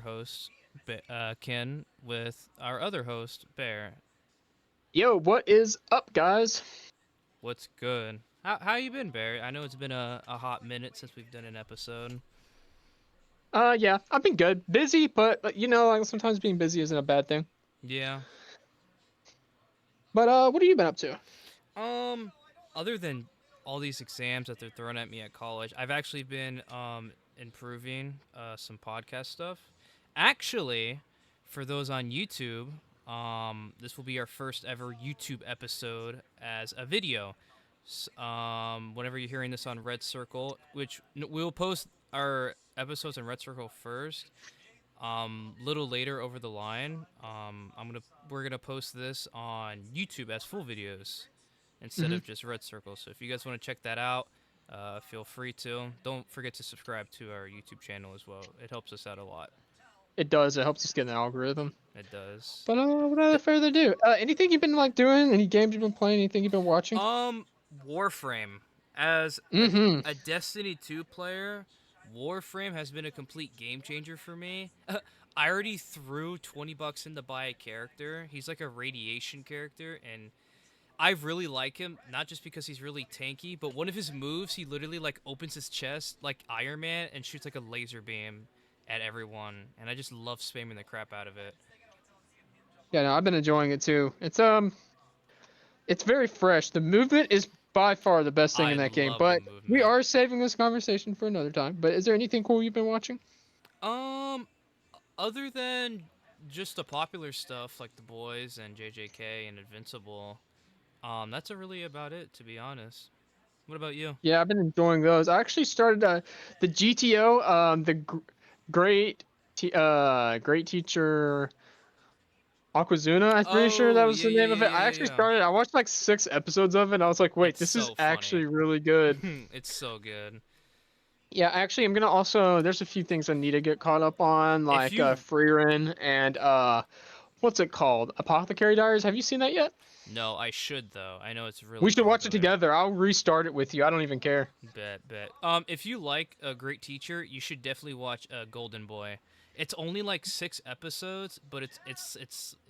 host, Ken, with our other host, Bear. Yo, what is up, guys? What's good? How you been, Bear? I know it's been a hot minute since we've done an episode. Yeah, I've been good. Busy, but like sometimes being busy isn't a bad thing. Yeah. But what have you been up to? Um, Other than all these exams that they're throwing at me at college, I've actually been improving some podcast stuff. Actually, for those on YouTube, this will be our first ever YouTube episode as a video. Whenever you're hearing this on Red Circle, which we'll post our episodes on Red Circle first. Little later over the line, we're gonna post this on YouTube as full videos instead Hmm. of just Red Circle. So if you guys want to check that out, feel free to. Don't forget to subscribe to our YouTube channel as well. It helps us out a lot. It does. It helps us get an algorithm. It does. But without further ado, anything you've been like doing? Any games you've been playing? Anything you've been watching? Um, Warframe. As Mm-hmm. a Destiny 2 player, Warframe has been a complete game changer for me. I already threw $20 in to buy a character. He's like a radiation character, and I really like him, not just because he's really tanky, but one of his moves, he literally like opens his chest like Iron Man and shoots like a laser beam at everyone, and I just love spamming the crap out of it. Yeah, no, I've been enjoying it too. It's very fresh. The movement is by far the best thing I in that game. love the But we movement. are saving this conversation for another time. But is there anything cool you've been watching? Um, Other than just the popular stuff like The Boys and JJK and Invincible, that's really about it, to be honest. What about you? Yeah, I've been enjoying those. I actually started the GTO, great teacher Aquazuna. I'm pretty sure that Oh, was yeah, the yeah, name of yeah, it. I yeah, actually yeah. started. I watched like 6 episodes of it, and I was like, wait, It's this is so funny. actually really good. It's so good. Yeah, actually, I'm gonna also. There's a few things I need to get caught up on, If like you Freerin and what's it called? Apothecary Diaries. Have you seen that yet? No, I should though. I know it's We really should watch it popular. together. I'll restart it with you. I don't even care. Bet. If you like A Great Teacher, you should definitely watch Golden Boy. It's only like 6 episodes, but it's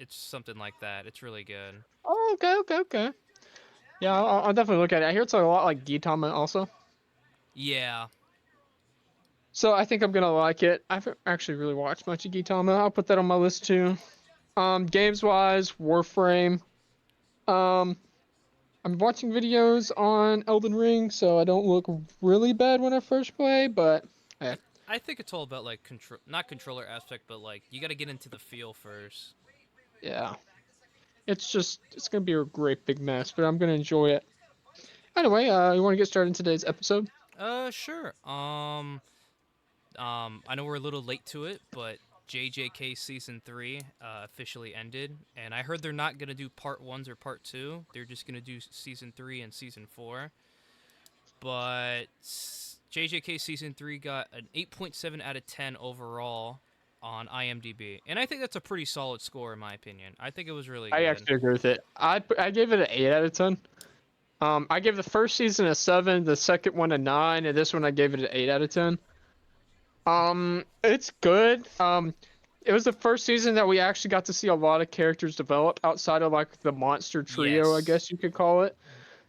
something like that. It's really good. Oh, okay. Yeah, I'll definitely look at it. I hear it's a lot like Gintama also. Yeah. So I think I'm gonna like it. I haven't actually really watched much of Gintama. I'll put that on my list too. Games wise, Warframe. Um, I'm watching videos on Elden Ring, so I don't look really bad when I first play. But I eh, I think it's all about like control, not controller aspect, but like you got to get into the feel first. yeah, it's gonna be a great big mess, but I'm gonna enjoy it. Anyway, you want to get started in today's episode? Sure. I know we're a little late to it, but JJK season 3 officially ended, and I heard they're not gonna do part ones or part two. They're just gonna do season 3 and season 4. But JJK season 3 got an 8.7 out of 10 overall on IMDb, and I think that's a pretty solid score in my opinion. I think it was really I good. actually agree with it. I gave it an 8 out of 10. I gave the first season a 7, the second one a 9, and this one I gave it an 8 out of 10. It's good. It was the first season that we actually got to see a lot of characters develop outside of like the monster trio, I Yes. guess you could call it.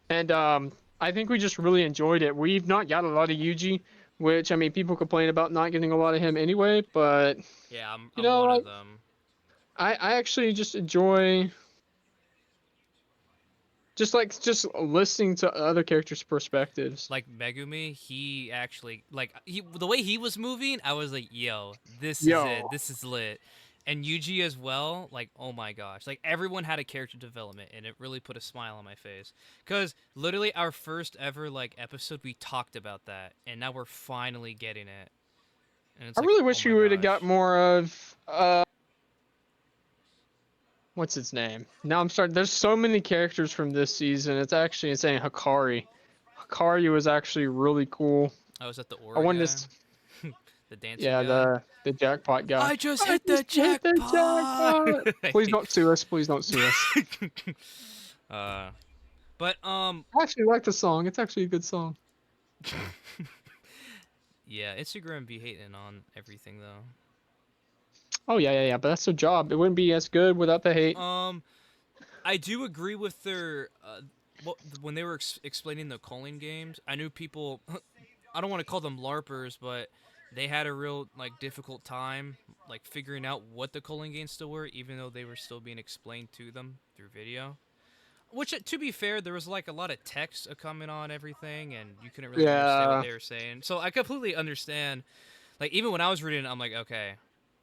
And I think we just really enjoyed it. We've not got a lot of Yuji, which I mean, people complain about not getting a lot of him anyway, but Yeah, I'm you I'm know, one of like them. I actually just enjoy just listening to other characters' perspectives. Like Megumi, he actually like the way he was moving, I was like, "Yo, this is Yo, it. This is lit." And Yuji as well, like, oh my gosh, like everyone had a character development, and it really put a smile on my face. Cause literally our first ever like episode, we talked about that, and now we're finally getting it, and it's I like, really oh wish we my would have got gosh. more of what's his name? Now I'm starting. There's so many characters from this season. It's actually insane. Hikari. Hikari was actually really cool. I was at the I Aura wanted guy, to. the dancing Yeah, guy. the jackpot guy. I just I hit the just hit the jackpot. jackpot. Please don't sue us. Please don't sue us. uh, but I actually like the song. It's actually a good song. yeah, Instagram be hating on everything though. Oh yeah. But that's their job. It wouldn't be as good without the hate. Um, I do agree with their when they were explaining the calling games. I knew people. I don't want to call them larpers, but they had a real like difficult time like figuring out what the calling games still were, even though they were still being explained to them through video. Which, to be fair, there was like a lot of text coming on everything, and you couldn't really understand what Yeah. they were saying. So I completely understand. Like even when I was reading it, I'm like, okay,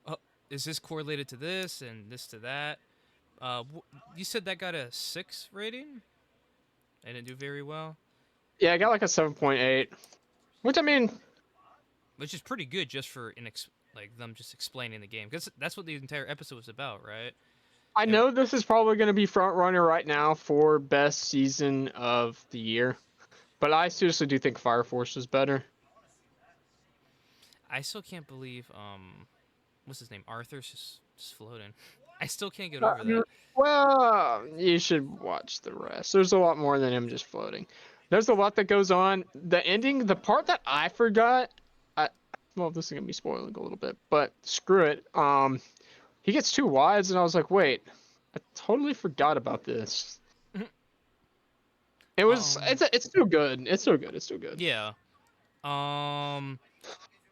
uh, is this correlated to this and this to that? You said that got a 6 rating and it didn't do very well, Yeah, I got like a 7.8. Which I mean, which is pretty good just for like them just explaining the game because that's what the entire episode was about, right? I They were, know this is probably going to be front runner right now for best season of the year, but I seriously do think Fire Force is better. I still can't believe what's his name, Arthur's just floating. I still can't get over that. Well, you should watch the rest. There's a lot more than him just floating. There's a lot that goes on. The ending, the part that I forgot, I well, this is gonna be spoiling a little bit, but screw it. He gets two wides, and I was like, wait, I totally forgot about this. um, It's still good. It's still good. It's still good. yeah. Um,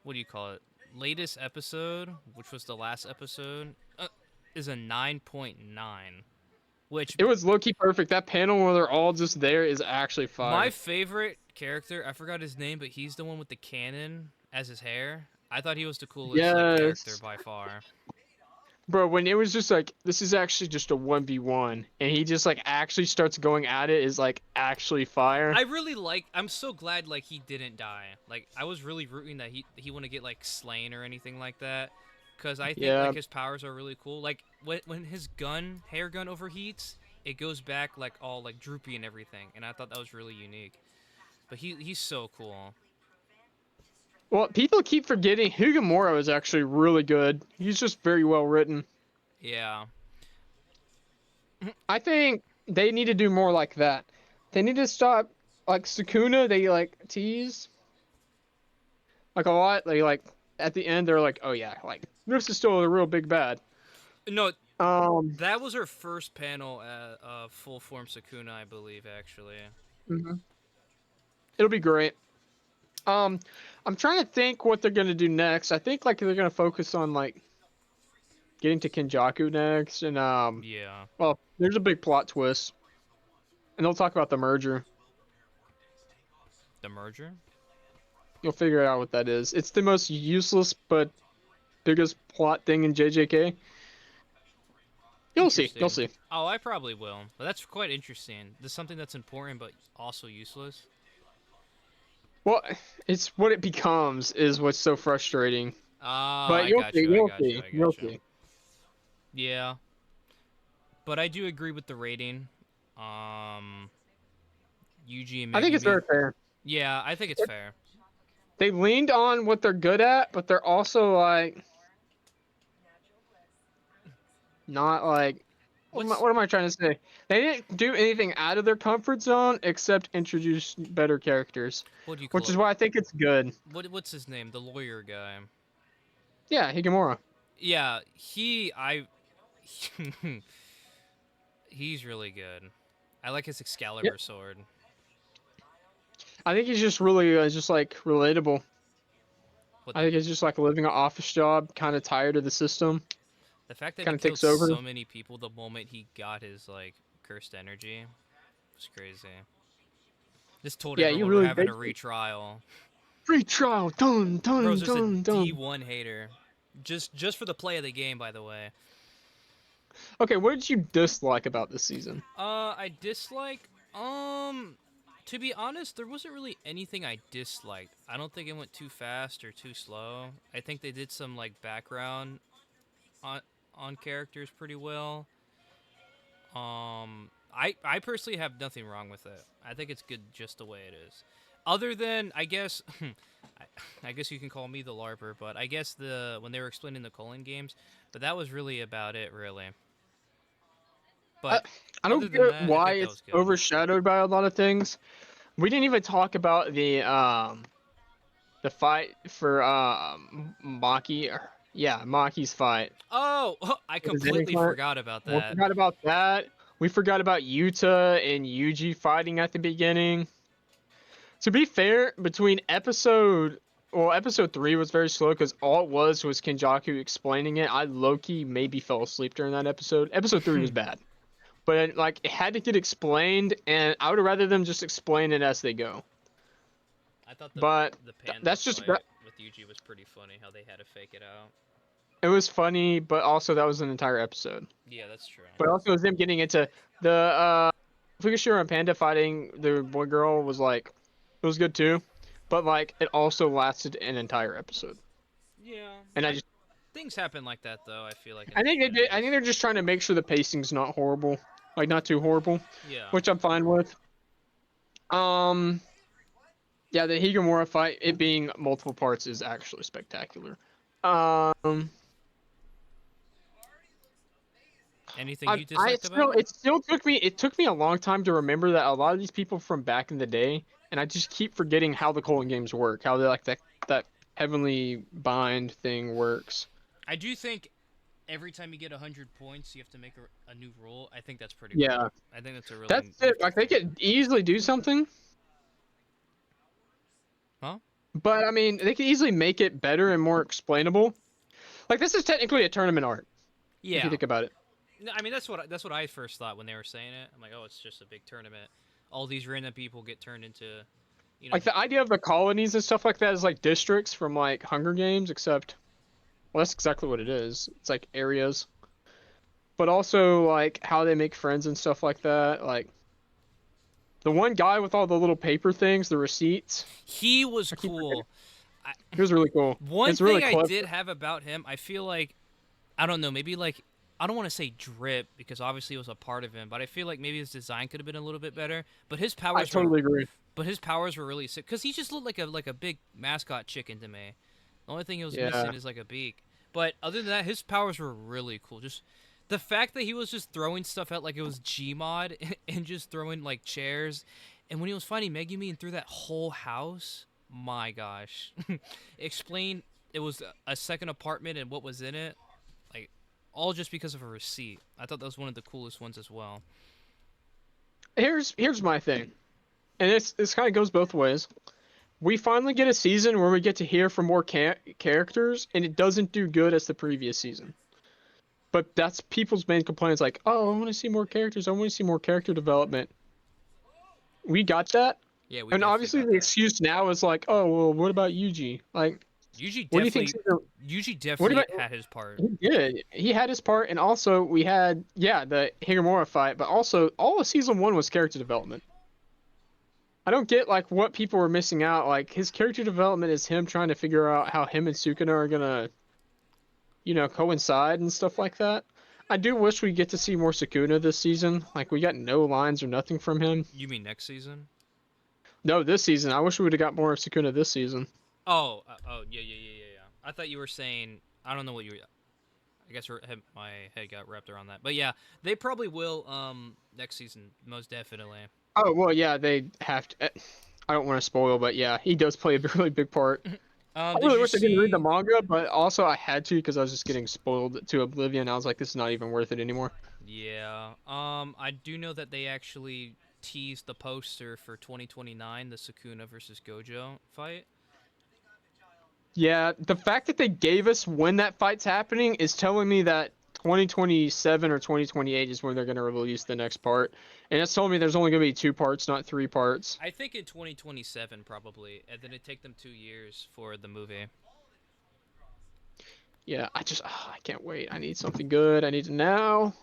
what do you call it? Latest episode, which was the last episode, is a 9.9, which It was low key perfect. That panel where they're all just there is actually my fire. favorite character, I forgot his name, but he's the one with the cannon as his hair. I thought he was the coolest like character Yes. by far. Bro, when it was just like this is actually just a 1v1 and he just like actually starts going at it is like actually fire. I really like. I'm so glad like he didn't die. Like I was really rooting that he wouldn't get like slain or anything like that, because I think Yeah. like his powers are really cool. Like when his hair gun overheats, it goes back like all like droopy and everything, and I thought that was really unique. But he's so cool. Well, people keep forgetting Hugamora is actually really good. He's just very well written. Yeah. I think they need to do more like that. They need to stop like Sukuna, they like tease like a lot. They like at the end they're like, "Oh yeah, like this is still a real big bad." No, Um that was her first panel at full form Sukuna, I believe, actually. mhm. It'll be great. Um I'm trying to think what they're going to do next. I think like they're going to focus on like getting to Kenjaku next and Yeah. well, there's a big plot twist. And they'll talk about the merger. The merger? You'll figure out what that is. It's the most useless but biggest plot thing in JJK. You'll see. You'll Interesting. see. Oh, I probably will. But that's quite interesting. There's something that's important but also useless. Well, it's what it becomes is what's so frustrating. Ah, But I you'll got see. you. I You'll got you. see. I You'll got you. see. Yeah. But I do agree with the rating. Um, Yuji and I think it's very Megumi. fair. Yeah, I think it's fair. They leaned on what they're good at, but they're also like not like What's what am I trying to say? They didn't do anything out of their comfort zone except introduce better characters, what do you which call is it? why I think it's good. What's his name? The lawyer guy. Yeah, Higamora. Yeah, he's really good. I like his Yep. Excalibur sword. I think he's just really just like relatable. But I think it's just like living an office job, kind of tired of the system, the fact that he kind of killed takes over. so many people the moment he got his like cursed energy was crazy. Just told Yeah, you everyone we're really having did. a retrial. Free trial, done, Bro's done, just a done, done. D1 hater. Just for the play of the game, by the way. Okay, what did you dislike about this season? I dislike. To be honest, there wasn't really anything I disliked. I don't think it went too fast or too slow. I think they did some like background on on characters pretty well. I personally have nothing wrong with it. I think it's good just the way it is. Other than I guess, I guess you can call me the larper, but I guess the when they were explaining the Cullen games, but that was really about it, really. I, But I other don't than get that, I why think that it's was good. overshadowed by a lot of things. We didn't even talk about the fight for Maki. Yeah, Maki's fight. Oh, I With his ending completely fight. forgot about We that. forgot about that. We forgot about Yuta and Yuji fighting at the beginning. To be fair, between episode 3 was very slow because all it was Kenjaku explaining it. I low-key maybe fell asleep during that episode. Episode 3 was bad. But like it had to get explained, and I would rather them just explain it as they go. I thought But the panda that's just fight with Yuji was pretty funny. How they had to fake it out. it was funny, but also that was an entire episode. Yeah, that's true. But also it was them getting into the Fukushima and Panda fighting the boy girl was like it was good too, but like it also lasted an entire episode. Yeah, And I just things happen like that though. I feel like. I think they did. I think they're just trying to make sure the pacing's not horrible, like not too horrible, Yeah. which I'm fine with. Um, yeah, the Higamura fight, it being multiple parts, is actually spectacular. Um, Anything you disliked about it still took me a long time to remember that a lot of these people from back in the day, and I just keep forgetting how the Colon games work, how they like that heavenly bind thing works. I do think every time you get 100 points, you have to make a new rule. I think that's pretty Yeah, cool. I think that's a really. that's it. Like they could easily do something. Huh? But I mean, they could easily make it better and more explainable. Like this is technically a tournament art. Yeah. If you think about it. No, I mean that's what I first thought when they were saying it. I'm like, oh, it's just a big tournament. All these random people get turned into, you know. Like the idea of the colonies and stuff like that is like districts from like Hunger Games, except, well, that's exactly what it is. It's like areas. But also like how they make friends and stuff like that. Like the one guy with all the little paper things, the receipts. He was cool. He was really cool. One it's thing really I did have about him, I feel like, I don't know, maybe like, I don't want to say drip because obviously it was a part of him, but I feel like maybe his design could have been a little bit better. But his powers, I totally agree. But his powers were really sick because he just looked like a big mascot chicken to me. The only thing he was missing is like a beak. But other than that, his powers were really cool. Just the fact that he was just throwing stuff out like it was Gmod and just throwing like chairs, and when he was fighting Megumi and threw that whole house, my gosh! Explain it was a second apartment and what was in it, like all just because of a receipt. I thought that was one of the coolest ones as well. Here's my thing, and this kind of goes both ways. We finally get a season where we get to hear from more characters, and it doesn't do good as the previous season. But that's people's main complaints, like, oh, I want to see more characters. I want to see more character development. We got that. Yeah, we and obviously the excuse now is like, oh, well, what about Yuji? Like, Yuji what do you think? Yuji definitely had his part. He did. He had his part, and also we had, the Higamura fight, but also all of season 1 was character development. I don't get like what people were missing out. Like his character development is him trying to figure out how him and Sukuna are gonna, coincide and stuff like that. I do wish we get to see more Sukuna this season. Like we got no lines or nothing from him. You mean next season? No, this season. I wish we would have got more of Sukuna this season. Oh, yeah. I thought you were saying. I don't know what you were. I guess my head got wrapped around that. But yeah, they probably will next season, most definitely. Oh, well, yeah, they have to. I don't want to spoil, but yeah, he does play a really big part. I really wish I didn't read the manga, but also I had to because I was just getting spoiled to oblivion. I was like, this is not even worth it anymore. Yeah. I do know that they actually teased the poster for 2029, the Sukuna versus Gojo fight. Yeah, the fact that they gave us when that fight's happening is telling me that 2027 or 2028 is when they're going to release the next part. And it's telling me there's only going to be 2 parts, not 3 parts. I think in 2027 probably, and then it'd take them 2 years for the movie. Yeah, I can't wait. I need something good. I need it now.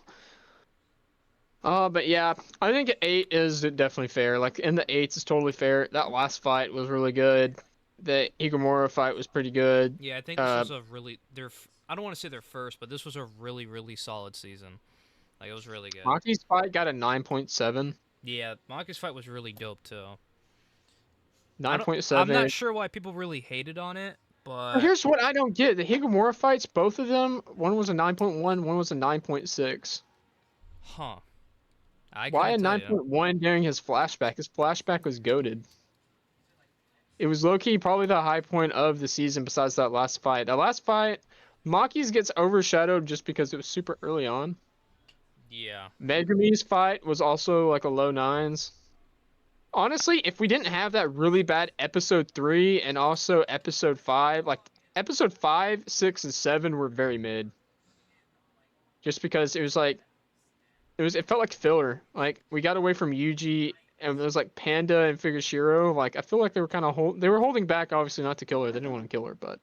But yeah, I think 8 is definitely fair. Like in the 8s is totally fair. That last fight was really good. The Higamura fight was pretty good. Yeah, I think this was a really I don't want to say their first, but this was a really, really solid season. Like, it was really good. Maki's fight got a 9.7. Yeah, Maki's fight was really dope, too. 9.7. I'm not sure why people really hated on it, but... Here's what I don't get. The Higamura fights, both of them, one was a 9.1, one was a 9.6. Huh. Why a 9.1 during his flashback? His flashback was goated. It was low-key probably the high point of the season besides that last fight. That last fight, Maki's gets overshadowed just because it was super early on. Yeah. Megumi's fight was also like a low nines. Honestly, if we didn't have that really bad episode 3 and also episode 5, like episode 5, 6, and 7 were very mid. Just because it was like it felt like filler. Like we got away from Yuji and it was like Panda and Figashiro. Like I feel like they were kind of they were holding back, obviously not to kill her. They didn't want to kill her, but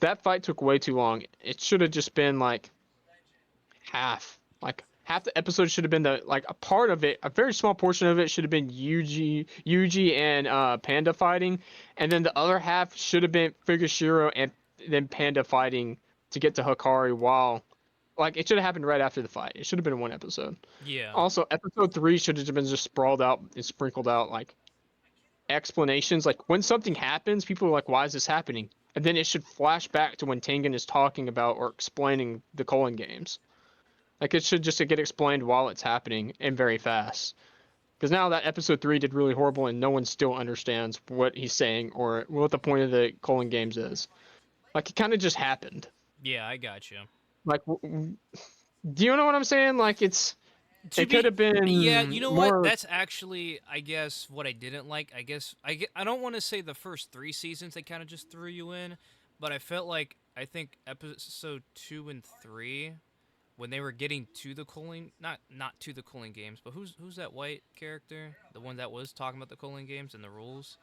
that fight took way too long. It should have just been like half. Like half the episode should have been like a part of it, a very small portion of it should have been Yuji and Panda fighting, and then the other half should have been Figashiro and then Panda fighting to get to Hikari while like it should have happened right after the fight. It should have been one episode. Yeah. Also, episode 3 should have been just sprawled out and sprinkled out like explanations. Like when something happens, people are like, "Why is this happening?" And then it should flash back to when Tengen is talking about or explaining the Colon games. Like it should just get explained while it's happening and very fast. Because now that episode 3 did really horrible and no one still understands what he's saying or what the point of the Colon games is. Like it kind of just happened. Yeah, I got you. Like, do you know what I'm saying? Like To it could be have Yeah, been you know what? more. That's actually, I guess, what I didn't like. I don't want to say the first 3 seasons they kind of just threw you in, but I felt like I think episode 2 and 3 when they were getting to the cooling, not to the cooling games, but who's that white character, the one that was talking about the cooling games and the rules?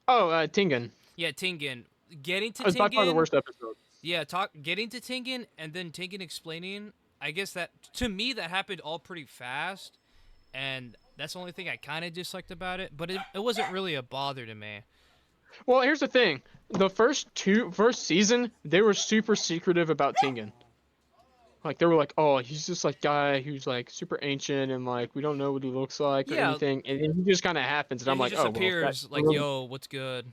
Oh, Tengen. Yeah, Tingen. Getting to It was by far the Tingen, worst episode. yeah, getting to Tingen and then Tingen explaining. I guess that to me that happened all pretty fast, and that's the only thing I kind of disliked about it. But it wasn't really a bother to me. Well, here's the thing. The first season, they were super secretive about Tengen. Like they were like, "Oh, he's just like guy who's like super ancient and like we don't know what he looks like or Yeah, anything." And then he just kind of happens, and yeah, I'm he like, just "Oh, well, appears like, yo, what's good?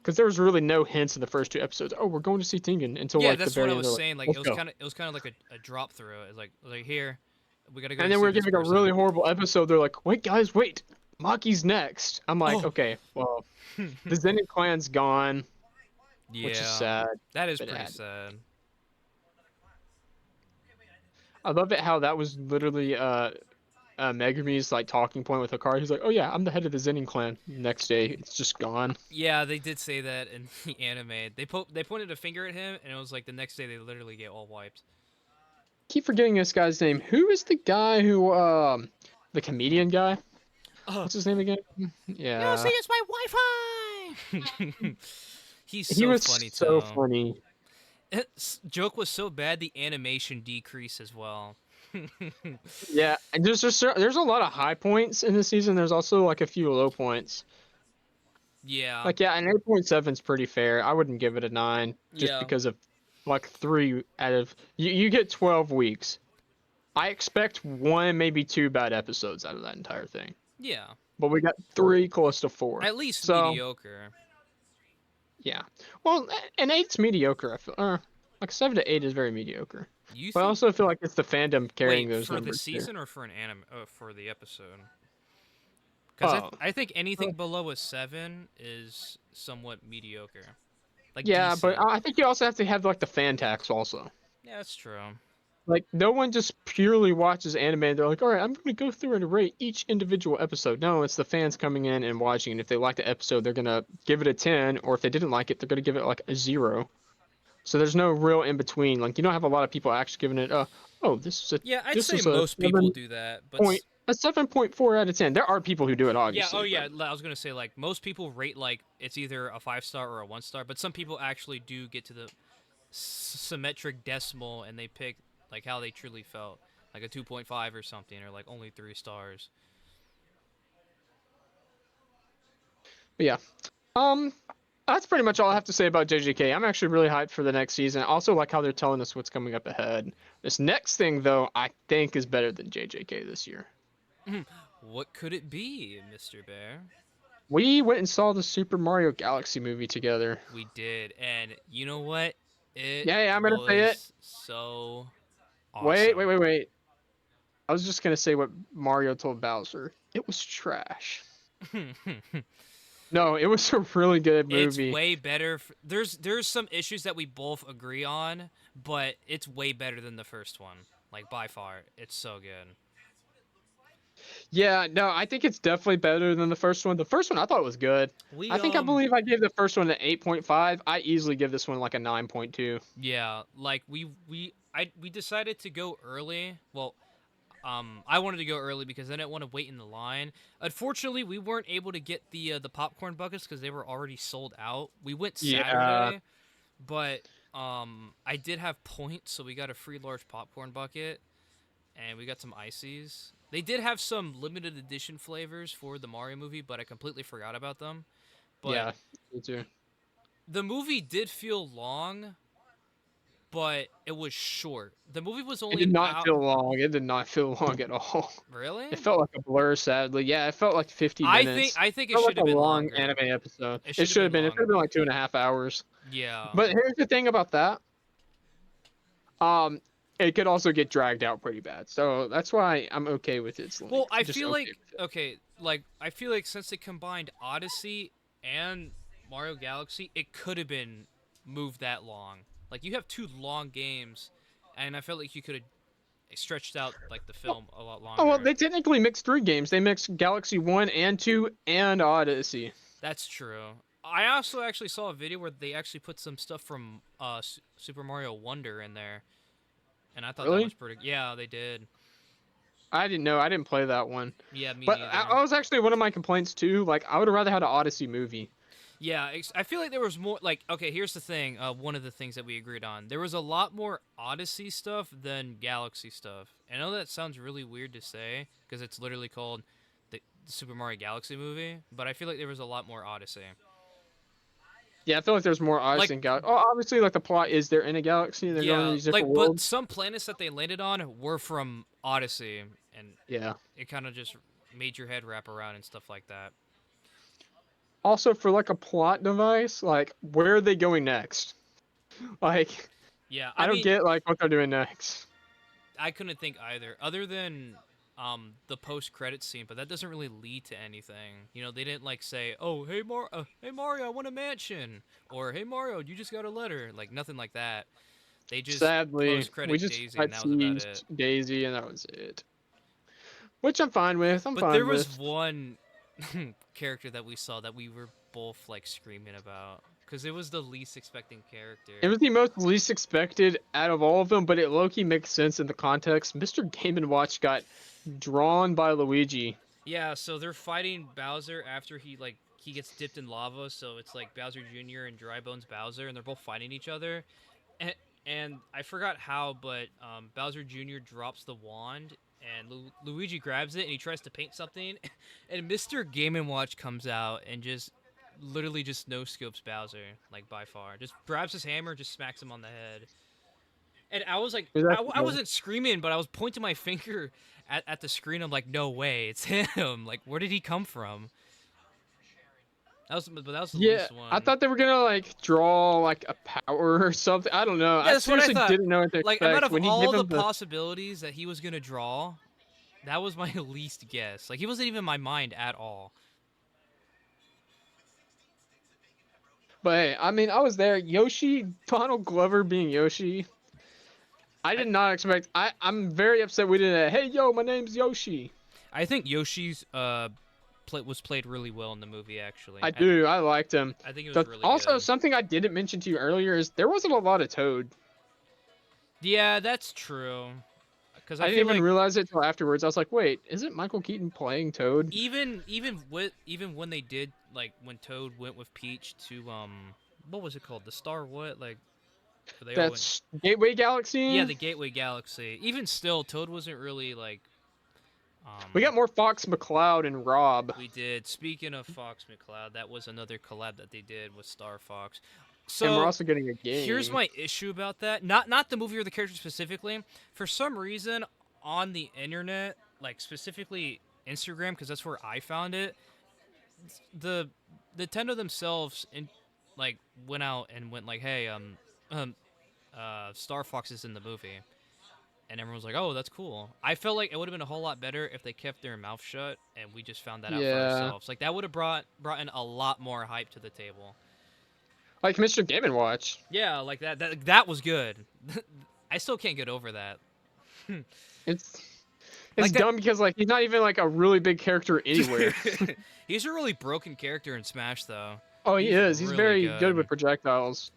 because there was really no hints in the first 2 episodes. Oh, we're going to see Tengen until Yeah, like the that's what very I end. was They're like, saying. Like let's go. it was kind of like a drop through. It's like here, we gotta go And to then see we're this getting a really person. horrible episode. They're like, "Wait, guys, wait, Maki's next." I'm like, Oh, "Okay, well, the Zenin clan's gone, which is yeah, sad, that is but pretty sad. I love it how that was literally Megumi's like talking point with Hikari. He's like, "Oh yeah, I'm the head of the Zenin clan." Next day, it's just gone. Yeah, they did say that in the anime. They pointed a finger at him, and it was like the next day they literally get all wiped. Keep forgetting this guy's name. Who is the guy who the comedian guy? Oh, What's his name again? no, see, Yeah. it's my Wi-Fi. He's He so was funny so too. funny. Joke was so bad, the animation decreased as well. Yeah, and there's a lot of high points in the season. There's also like a few low points. Yeah, Like yeah, an 8.7 is pretty fair. I wouldn't give it a 9 just yeah, because of like 3 out of you get 12 weeks. I expect 1 maybe 2 bad episodes out of that entire thing. yeah. But we got 3 close to 4. At least So, mediocre. yeah. Well, an 8's mediocre. I feel like 7 to 8 is very mediocre. You But I think? also feel like it's the fandom carrying Wait, those for the numbers too. season or for an anime? For the episode? Because Oh. I think anything below a 7 is somewhat mediocre. Like Yeah, but decent. I think you also have to have like the fan tax also. Yeah, that's true. Like no one just purely watches anime and they're like, all right, I'm gonna go through and rate each individual episode. No, it's the fans coming in and watching, and if they like the episode, they're gonna give it a 10, or if they didn't like it, they're gonna give it like a 0. So there's no real in between. Like you don't have a lot of people actually giving it oh Yeah, I'd this say is a most people do that, but 7.4 out of 10. There are people who do it yeah, oh obviously, yeah, but I was gonna say like most people rate like it's either a 5 star or a 1 star, but some people actually do get to the symmetric decimal and they pick like how they truly felt, like a 2.5 or something, or like only 3 stars. yeah. Um, that's pretty much all I have to say about JJK. I'm actually really hyped for the next season. I also like how they're telling us what's coming up ahead. This next thing, though, I think is better than JJK this year. What could it be, Mr. Bear? We went and saw the Super Mario Galaxy movie together. We did, and you know what? It Yeah, I'm gonna say it. was so Wait, wait, awesome. wait, wait. I was just gonna say what Mario told Bowser. It was trash. No, it was a really good It's movie. way better. There's some issues that we both agree on, but it's way better than the first one. Like by far, it's so good. Yeah, no, I think it's definitely better than the first one. The first one I thought was good. We I believe I gave the first one an 8.5. I easily give this one like a 9.2. yeah, like we decided to go early. Well, I wanted to go early because I didn't want to wait in the line. Unfortunately, we weren't able to get the popcorn buckets because they were already sold out. We went Yeah. Saturday, but I did have points, so we got a free large popcorn bucket and we got some ices. They did have some limited edition flavors for the Mario movie, but I completely forgot about them. But Yeah, me too. the movie did feel long, but it was short. The movie was It only did an not hour. feel long. It did not feel long at all. It Really? felt like a blur, sadly. Yeah, it felt like 50 I think minutes. I think it Felt like should a have been long longer. anime episode. It It should have should have been been. It should have been longer. like 2.5 hours. Yeah. But here's the thing about that. Um, it could also get dragged out pretty bad. So that's why I'm okay with its Well, length. I Just feel okay like with it. okay, like I feel like since they combined Odyssey and Mario Galaxy, it could have been moved that long. Like you have two long games, and I felt like you could have stretched out like the Oh, film a lot well, longer. they technically mixed 3 games. They mixed Galaxy 1 and 2 and Odyssey. That's true. I also actually saw a video where they actually put some stuff from Super Mario Wonder in there, and I thought that was Really? pretty. Yeah, they did. I didn't know. I didn't play that one. Yeah, me But neither. I was actually one of my complaints too. Like, I would have rather had an Odyssey movie. Yeah, I feel like there was more. Like, okay, here's the thing. One of the things that we agreed on, there was a lot more Odyssey stuff than Galaxy stuff. I know that sounds really weird to say because it's literally called the Super Mario Galaxy movie, but I feel like there was a lot more Odyssey. Yeah, I feel like there's more Like, Odyssey and Galaxy. Oh, obviously, like the plot is they're in a galaxy. They're going to yeah, these different like, but worlds. some planets that they landed on were from Odyssey, and Yeah. it kind of just made your head wrap around and stuff like that. Also, for like a plot device, like where are they going next? Like, Yeah, I I don't mean, get like what they're doing next. I couldn't think either, other than the post credit scene, but that doesn't really lead to anything. You know, they didn't like say, "Oh, hey Mario, I want a mansion," or "Hey Mario, you just got a letter." Like nothing like that. They just Sadly, post we credit just Daisy, and got that was about teased it. Daisy, and that was it. Which I'm fine with. I'm But there fine was with. one character that we saw that we were both like screaming about because it was the least expecting It character. was the most least expected out of all of them, but it low-key makes sense in the context. Mr. Game and Watch got drawn by Luigi. Yeah, so they're fighting Bowser after he gets dipped in lava, so it's like Bowser Jr. and Dry Bones Bowser, and they're both fighting each other. And, and I forgot how, but Bowser Jr. drops the wand, and Luigi grabs it, and he tries to paint something, and Mr. Game and Watch comes out and just literally just no scopes Bowser like by far, just grabs his hammer, just smacks him on the head. And I was like, It was actually I good. wasn't screaming, but I was pointing my finger at the screen. I'm like, no way, it's him. Like, where did he come from? But that was the Yeah, least I one. thought they were gonna like draw like a power or something. I don't know. Yeah, I that's what I seriously thought. didn't know what to Like, out expect of when he gave all the him the. possibilities that he was gonna draw, that was my least guess. Like, he wasn't even in my mind at all. But hey, I mean, I was there. Yoshi, Donald Glover being Yoshi. I I did not expect. I'm very upset we didn't. Hey, yo, my name's Yoshi. I think Yoshi's was played really well in the movie. Actually, I do. I liked him. I think it was But really also, good. something I didn't mention to you earlier is there wasn't a lot of Toad. Yeah, that's true. Because I I didn't feel even like realize it until afterwards. I was like, wait, isn't Michael Keaton playing Toad? even when they did like when Toad went with Peach to what was it called, the Star what, like they all went, That's Gateway yeah, Galaxy. the Gateway Galaxy. Even still, Toad wasn't really like We um got more Fox McCloud and Rob. we did. Speaking of Fox McCloud, that was another collab that they did with Star Fox. And we're So also getting a here's game. my issue about that. Not the movie or the character specifically. For some reason on the internet, like specifically Instagram, because that's where I found it, the Nintendo themselves like went out and went like, hey, Star Fox is in the movie, and everyone was like, "Oh, that's cool." I felt like it would have been a whole lot better if they kept their mouth shut and we just found that out for Yeah, ourselves. Like that would have brought in a lot more hype to the table. like Mr. Game and Watch. Yeah, like that was good. I still can't get over that. It's it's Like that. dumb because like he's not even like a really big character anywhere. He's a really broken character in Smash, though. Oh, he He's is. He's really very good with good. projectiles.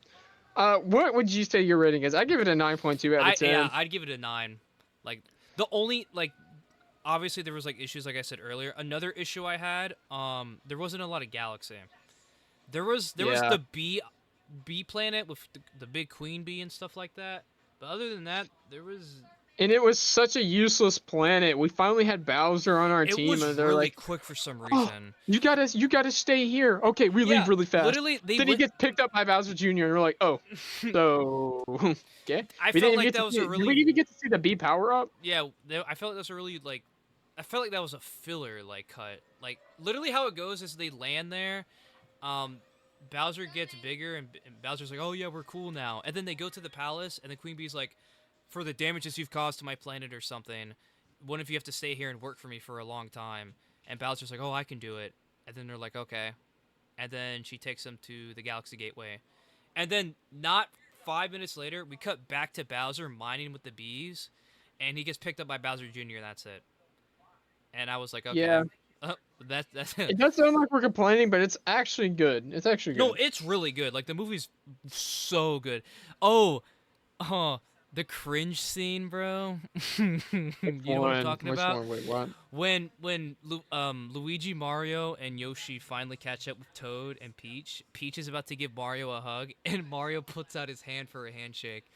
What would you say your rating is? I give it a 9.2 out of 10. I'd give it a 9. Like the only like obviously there was like issues like I said earlier. Another issue I had, there wasn't a lot of galaxy. There was Yeah. the bee planet with the big queen bee and stuff like that. But other than that, there was And it was such a useless planet. We finally had Bowser on our it team, was and they're really like, quick for some "Oh, reason. you gotta stay here." Okay, we Yeah, leave really fast. literally Then he gets picked up by Bowser Jr. and we're like, "Oh, so okay." I We felt didn't even like get that to was see. a Did we really even get to see the B power up? yeah, I felt like that was a really like I felt like that was a filler like cut. Like literally how it goes is they land there, um Bowser gets bigger and Bowser's like, "Oh yeah, we're cool now." And then they go to the palace and the Queen Bee's like, "For the damages you've caused to my planet or something, what if you have to stay here and work for me for a long time?" And Bowser's like, "Oh, I can do it." And then they're like, "Okay." And then she takes him to the Galaxy Gateway. And then not 5 minutes later, we cut back to Bowser mining with the bees, and he gets picked up by Bowser Jr. and that's it. And I was like, okay, Yeah. uh, that's It does sound like we're complaining, but it's actually good. It's actually no, good. it's really good. Like the movie's so good. Oh, oh, the cringe scene, bro. You Which know what I'm one? talking Which about? one? Wait, what? When Luigi, Mario, and Yoshi finally catch up with Toad and Peach. Peach is about to give Mario a hug, and Mario puts out his hand for a handshake.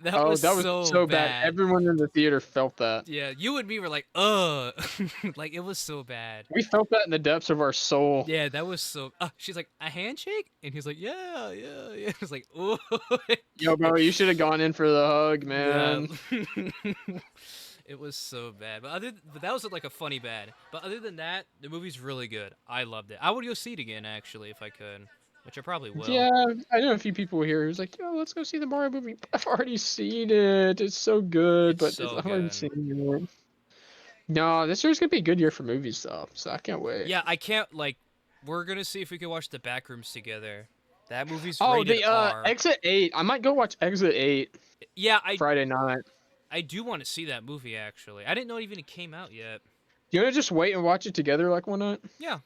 That Oh, was that was so so bad. bad. Everyone in the theater felt that. Yeah, you and me were like, ugh. Like, it was so bad. We felt that in the depths of our soul. Yeah, that was so. She's like, a handshake? And he's like, yeah, yeah, yeah. It's like, oh. Yo, bro, you should have gone in for the hug, Yeah. man. It was so bad. But that was like a funny bad. But other than that, the movie's really good. I loved it. I would go see it again, actually, if I could. Which I probably will. Yeah, I know a few people here who's like, yo, let's go see the Mario movie. I've already seen it. It's so good, It's but so I've already good. seen it. No, this year's gonna be a good year for movies, though. So I can't wait. Yeah, I can't, like, we're gonna see if we can watch The Backrooms together. That movie's Oh, rated the R. Exit 8. I might go watch Exit 8 Yeah, Friday night. I do want to see that movie, actually. I didn't know it even came out yet. You wanna just wait and watch it together like one night? Yeah,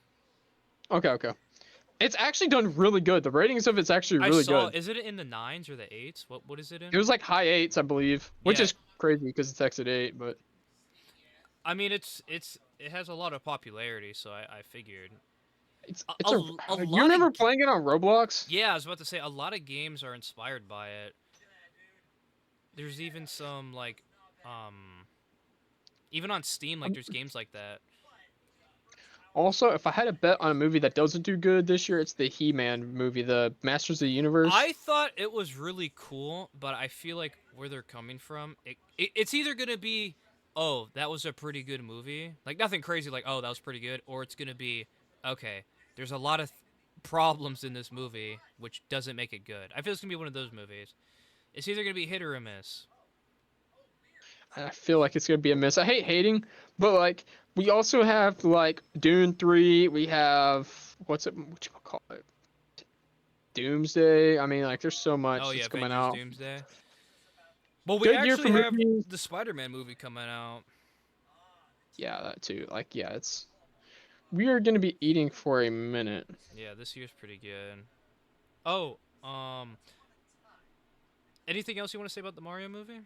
Okay, okay. It's actually done really good. The ratings of it's actually I really saw. good. Is it in the 9s or the 8s? What is it in? It was like high eights, I believe, which Yeah, is crazy because it's Exit 8, but I mean it has a lot of popularity, so I figured. it's A, it's a. a, a You lot of remember playing it on Roblox? yeah, I was about to say a lot of games are inspired by it. There's even some like, um, even on Steam, like there's games like that. Also, if I had a bet on a movie that doesn't do good this year, it's the He-Man movie, the Masters of the Universe. I thought it was really cool, but I feel like where they're coming from, it's either gonna be, oh, that was a pretty good movie, like nothing crazy, like oh that was pretty good, or it's gonna be, okay, there's a lot of problems in this movie which doesn't make it good. I feel it's gonna be one of those movies. It's either gonna be hit or a miss. I feel like it's gonna be a miss. I hate hating, but like we also have like Dune 3. We have what you call it? Doomsday. I mean, like there's so Oh much yeah, that's coming Avengers out. Doomsday. Well, we Good year actually for have movies. the Spider-Man movie coming out. Yeah, that too. Like yeah, it's we are gonna be eating for a minute. Yeah, this year's pretty good. Oh, anything else you want to say about the Mario movie?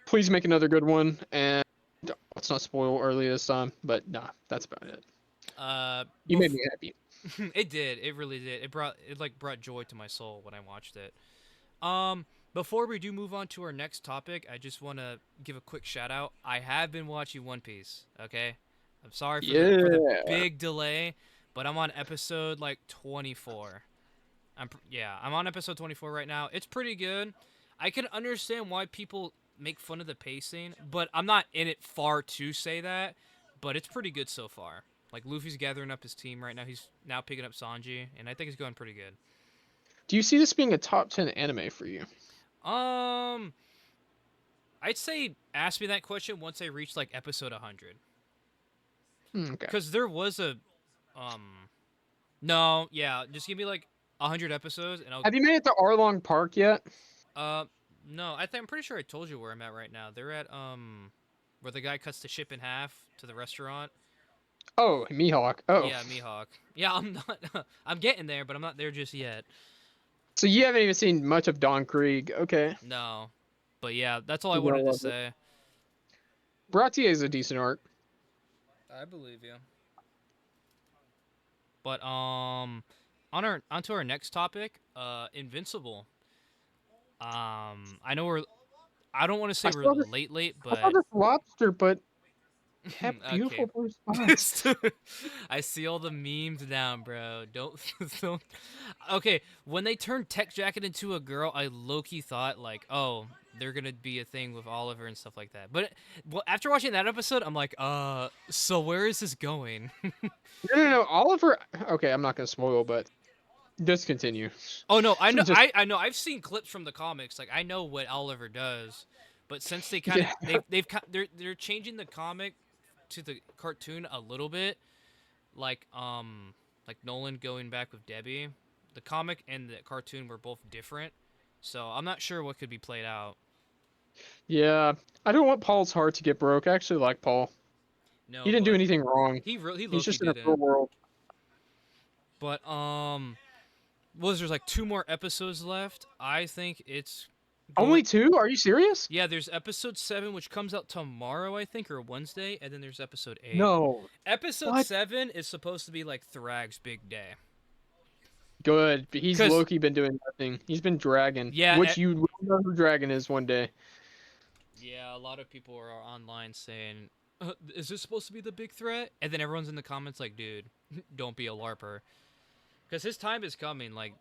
Please make another good one, and let's not spoil early this time. But nah, that's about it. Uh, You made me happy. it did. It really did. It brought joy to my soul when I watched it. Um, Before we do move on to our next topic, I just want to give a quick shout out. I have been watching One Piece. Okay, I'm sorry for the Yeah. big delay, but I'm on episode like 24. I'm on episode 24 right now. It's pretty good. I can understand why people make fun of the pacing, but I'm not in it far to say that. But it's pretty good so far. Like Luffy's gathering up his team right now. He's now picking up Sanji, and I think it's going pretty good. Do you see this being a top 10 anime for you? Um, I'd say ask me that question once I reach like episode 100, Okay. because there was a um. No, yeah, just give me like 100 episodes, and I'll Have you made it to Arlong Park yet? uh. No, I'm pretty sure I told you where I'm at right now. They're at where the guy cuts the ship in half to the restaurant. Oh, Mihawk. Oh, Yeah, Mihawk. Yeah, I'm not. I'm getting there, but I'm not there just yet. so you haven't even seen much of Don Krieg. Okay. No, but yeah, that's all I You're gonna wanted to love it. say. Bratier is a decent arc. I believe you. But onto our next topic, Invincible. I know we're. I don't want to say I we're saw this. late, I saw but this lobster, but it had okay. beautiful blue spots. I see all the memes down, bro. Don't. Okay, when they turned Tech Jacket into a girl, I low-key thought like, oh, they're gonna be a thing with Oliver and stuff like that. But well, after watching that episode, I'm like, so where is this going? No. Oliver. Okay, I'm not gonna spoil, but just continue. Oh no, I know, Just I know. I've seen clips from the comics. Like I know what Oliver does, but since they kind of yeah. they're changing the comic to the cartoon a little bit, like Nolan going back with Debbie, the comic and the cartoon were both different, so I'm not sure what could be played out. Yeah. I don't want Paul's heart to get broke. I actually like Paul. He No, didn't do but anything wrong. he He's Loki just in a didn't. real world. But was there's like 2 more episodes left. I think it's going. Only two? Are you serious? Yeah, there's episode 7, which comes out tomorrow, I think, or Wednesday, and then there's episode 8. No. Episode What? 7 is supposed to be like Thrag's big day. Good. He's Cause Loki been doing nothing. He's been dragging, yeah, which you will know who Dragon is one day. yeah, a lot of people are online saying, "Is this supposed to be the big threat?" And then everyone's in the comments like, "Dude, don't be a larper," because his time is coming. Like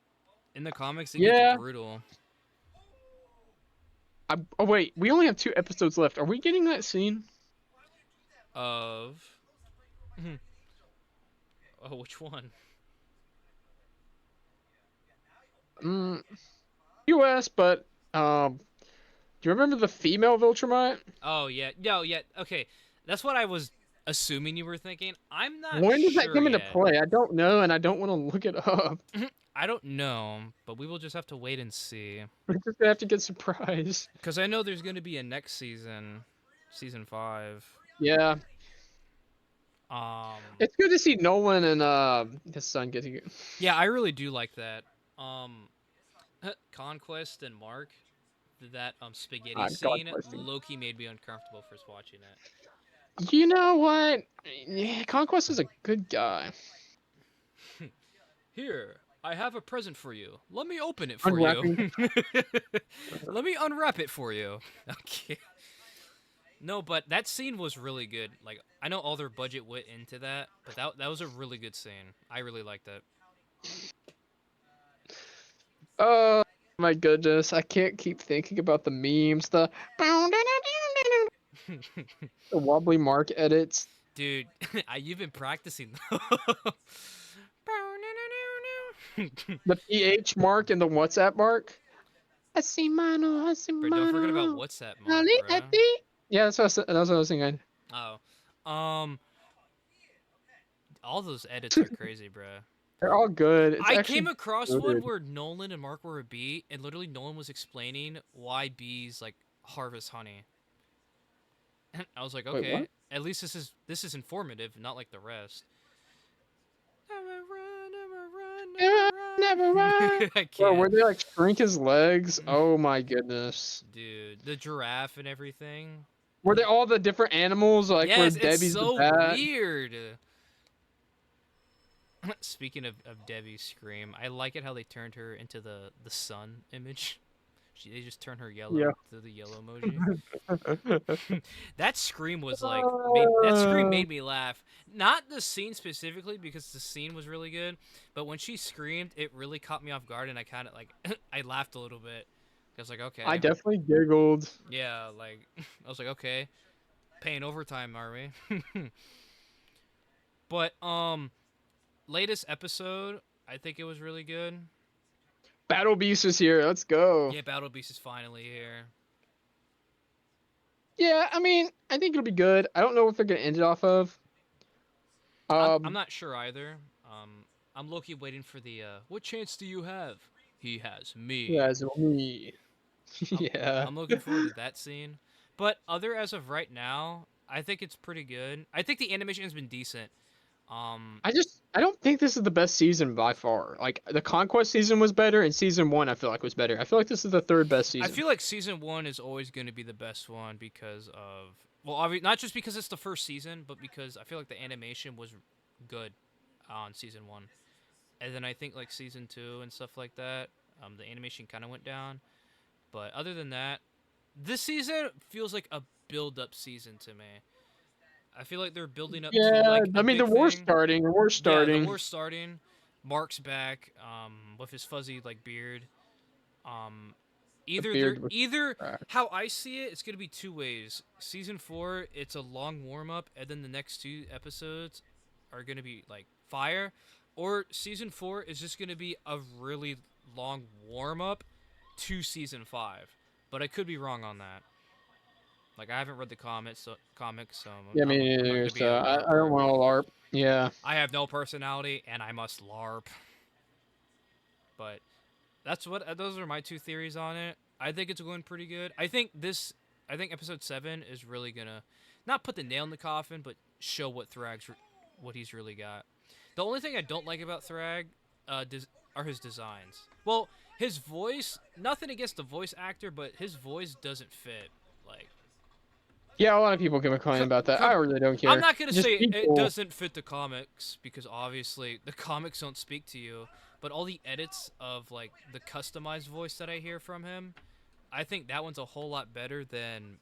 in the comics, it gets Yeah. brutal. Oh wait, we only have 2 episodes left. Are we getting that scene? Of oh, which one? Mm, U.S., but do you remember the female Viltrumite? Oh yeah, no, yeah, okay. That's what I was assuming you were thinking. I'm not When does that sure come into yet. play? I don't know, and I don't want to look it up. I don't know, but we will just have to wait and see. We're just gonna have to get surprised. Because I know there's going to be a next season, season 5. Yeah, Um, it's good to see Nolan and his son get together. yeah, I really do like that. Conquest and Mark, that spaghetti God scene, bless him. Loki made me uncomfortable first watching it. You know what? Yeah, Conquest is a good guy. Here, I have a present for you. Let me open it for Unwrapping. you. Let me unwrap it for you. Okay. No, but that scene was really good. Like I know all their budget went into that, but that was a really good scene. I really liked it. Oh my goodness, I can't keep thinking about the memes, the wobbly Mark edits, Dude, you've been practicing. the PH mark, and the WhatsApp mark. Asimano, Bro, don't forget about Asimano. WhatsApp, Mark, bro. Yeah, that's what I was thinking. Oh, all those edits are crazy, bro. They're all good. It's I actually came across one good. where Nolan and Mark were a bee, and literally Nolan was explaining why bees like harvest honey. I was like, Wait, okay, what? at least this is informative, not like the rest. Never, never run. I Bro, where can't, they like shrink his legs? Oh my goodness. dude. The giraffe and everything. Were they all the different animals? Like where Yes, it's Debbie's the so bat? weird. Speaking of Debbie's scream, I like it how they turned her into the sun image. They just turn her yellow Yeah. to the yellow emoji. That scream was like that scream made me laugh. Not the scene specifically because the scene was really good, but when she screamed, it really caught me off guard, and I kind of like I laughed a little bit. I was like, okay, I definitely giggled. yeah, like I was like, okay, paying overtime, are we? But latest episode, I think it was really good. Battle Beast is here. Let's go. Yeah, Battle Beast is finally here. Yeah, I mean, I think it'll be good. I don't know what they're gonna end it off of. I'm Um, not sure either. I'm low-key waiting for the what chance do you have? He has yeah, me. as me. I'm Yeah. I'm looking forward to that scene. But other as of right now, I think it's pretty good. I think the animation has been decent. Um, I don't think this is the best season by far. Like the Conquest season was better, and season one I feel like was better. I feel like this is the third best I season. feel like season one is always going to be the best one because of not just because it's the first season, but because I feel like the animation was good on season one, and then I think like season two and stuff like that, the animation kind of went down. But other than that, this season feels like a build-up season to me. I feel like they're building up to Yeah, like a I mean the big war's thing. starting. The war's Yeah, the starting. war's starting. Mark's back, with his fuzzy like beard. Um, The either they're beard was either cracked. how I see it, it's gonna be two ways. Season four, it's a long warm up, and then the next two episodes are gonna be like fire, or season four is just gonna be a really long warm up to season five. But I could be wrong on that. Like I haven't read the comics, so Yeah, me I'm not neither. gonna be So a I don't larper. want to LARP. Yeah. I have no personality, and I must larp. But that's what those are my two theories on it. I think it's going pretty good. I think episode 7 is really gonna not put the nail in the coffin, but show what he's really got. The only thing I don't like about Thrag are his designs. Well, his voice, nothing against the voice actor, but his voice doesn't fit. Like, Yeah, a lot of people can complain co- about that. I com- really don't I'm care. not gonna Just say be it cool. doesn't fit the comics because obviously the comics don't speak to you, but all the edits of like the customized voice that I hear from him, I think that one's a whole lot better than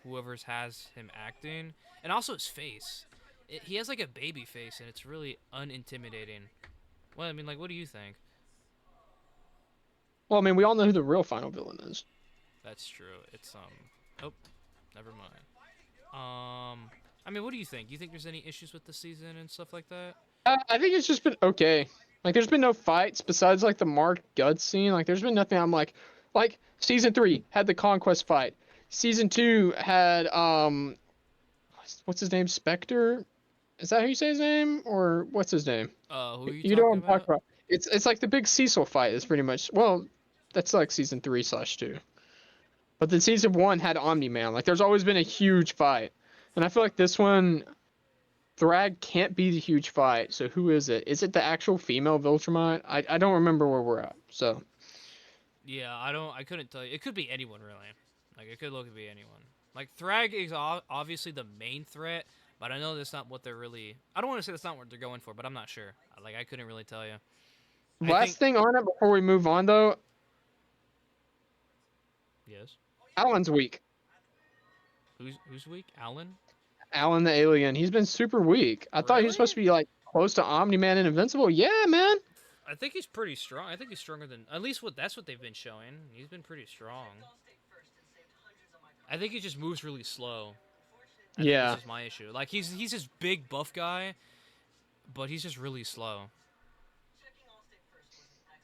whoever's has him acting, and also his face. He has like a baby face, and it's really unintimidating. Well, I mean, like, what do you think? Well, I mean, we all know who the real final villain is. That's true. It's oh, never mind. I mean, what do you think? You think there's any issues with the season and stuff like that? I think it's just been okay. Like, there's been no fights besides like the Mark Guts scene. Like, there's been nothing. I'm like season three had the conquest fight. Season two had what's his name? Spectre. Is that how you say his name, or what's his name? Who are you You know what talking I'm talking about? about. It's like the big Cecil fight. Is pretty much well, that's like season three slash two. But then season one had Omni Man. Like, there's always been a huge fight, and I feel like this one Thrag can't be the huge fight, so who is it? Is it the actual female Viltrumite? I don't remember where we're at. So Yeah, I couldn't tell you. It could be anyone really. Like it could look to be anyone. Like Thrag is obviously the main threat, but I know that's not what they're really. I don't want to say that's not what they're going for, but I'm not sure. Like I couldn't really tell you. I think last thing on it before we move on though, yes. Alan's weak. Who's weak? Alan? Alan the alien, he's been super weak. I thought he was supposed Really? to be like close to Omni Man and Invincible. Yeah, man. I think he's pretty strong. I think he's stronger than at least that's what they've been showing. He's been pretty strong. I think he just moves really slow. I think this Yeah, is my issue. Like he's this big buff guy, but he's just really slow.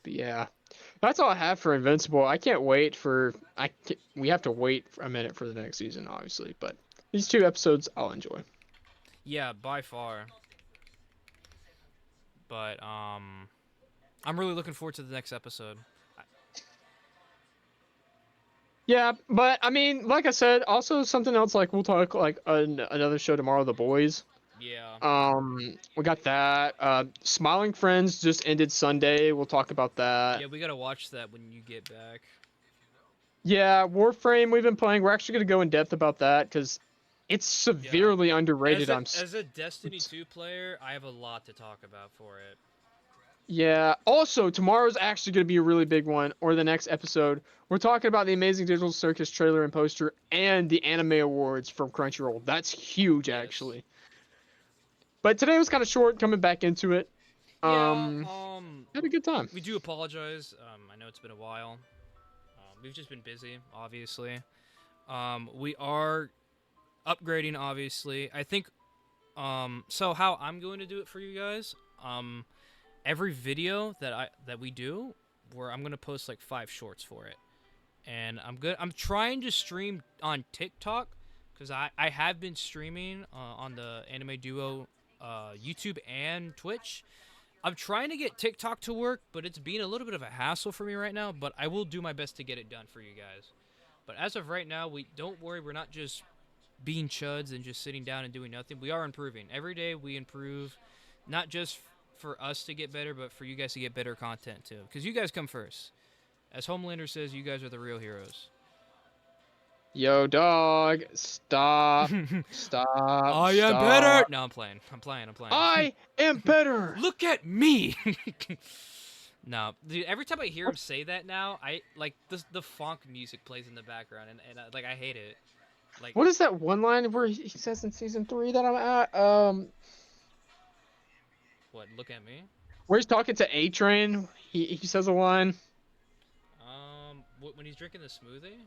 but yeah. That's all I have for Invincible. I can't wait for we have to wait for a minute for the next season, obviously, but these two episodes I'll enjoy. Yeah, by far. But I'm really looking forward to the next episode. Yeah, but I mean, like I said, also something else like we'll talk like another show tomorrow, The Boys. Yeah. We got that. Smiling Friends just ended Sunday. We'll talk about that. Yeah, we gotta watch that when you get back. Yeah, Warframe we've been playing. We're actually gonna go in depth about that because it's Yeah. severely underrated. As a Destiny 2 player, I have a lot to talk about for it. Yeah. Also, tomorrow's actually gonna be a really big one, or the next episode. We're talking about the Amazing Digital Circus trailer and poster and the Anime Awards from Crunchyroll. That's huge, Yes. actually. But today was kind of short coming back into it. Yeah, Um, had a good time. we do apologize. I know it's been a while. We've just been busy, obviously. We are upgrading, obviously. I think, so how I'm going to do it for you guys, every video that we do, where I'm gonna post like 5 shorts for it, and I'm trying to stream on TikTok, because I have been streaming on the Anime Duo YouTube and Twitch. I'm trying to get TikTok to work, but it's being a little bit of a hassle for me right now. But I will do my best to get it done for you guys. But as of right now, we don't worry. We're not just being chuds and just sitting down and doing nothing. We are improving every day. We improve, not just for us to get better, but for you guys to get better content too. Because you guys come first. As Homelander says, you guys are the real heroes. Yo, dog, stop, stop, I am better. stop. No, I'm playing. I'm playing. I'm playing. I am better. Look at me. No, dude. Every time I hear him What, say that now, I like the funk music plays in the background, and like I hate it. Like what is that one line where he says in season 3 that I'm at? what? Look at me. Where he's talking to A Train. He says a line. When he's drinking the smoothie.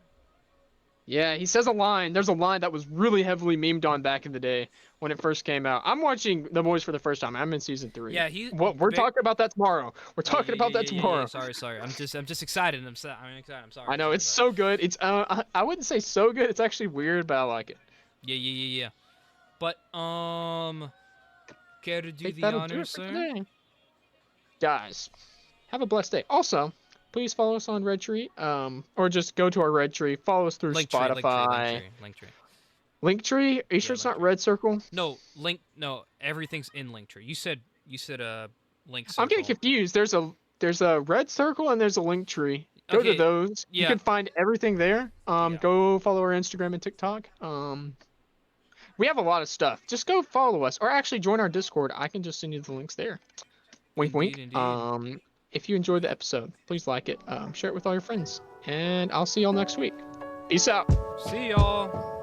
Yeah, he says a line. There's a line that was really heavily memed on back in the day when it first came out. I'm watching The Boys for the first time. I'm in season 3. Yeah, he. What we're talking about that tomorrow. We're Oh, talking about that tomorrow. Sorry. I'm just excited. I'm excited. I'm sorry. I know I'm it's sorry. so good. It's I wouldn't say so good. It's actually weird, but I like it. Yeah. But care to do Think the that'll do honors, it for sir? today. Guys, have a blessed day. Also, please follow us on Redtree, or just go to our Redtree. Follow us through Spotify. Linktree. Linktree? Are you sure Yeah, it's not Linktree. Red Circle? No, everything's in Linktree. You said link I'm getting circle. confused. There's a Red Circle and there's a Linktree. Go to Okay, those. You yeah. can find everything there. Yeah. Go follow our Instagram and TikTok. We have a lot of stuff. Just go follow us, or actually join our Discord. I can just send you the links there. Wink, wink. Indeed. If you enjoyed the episode, please like it, share it with all your friends, and I'll see y'all next week. Peace out. See y'all.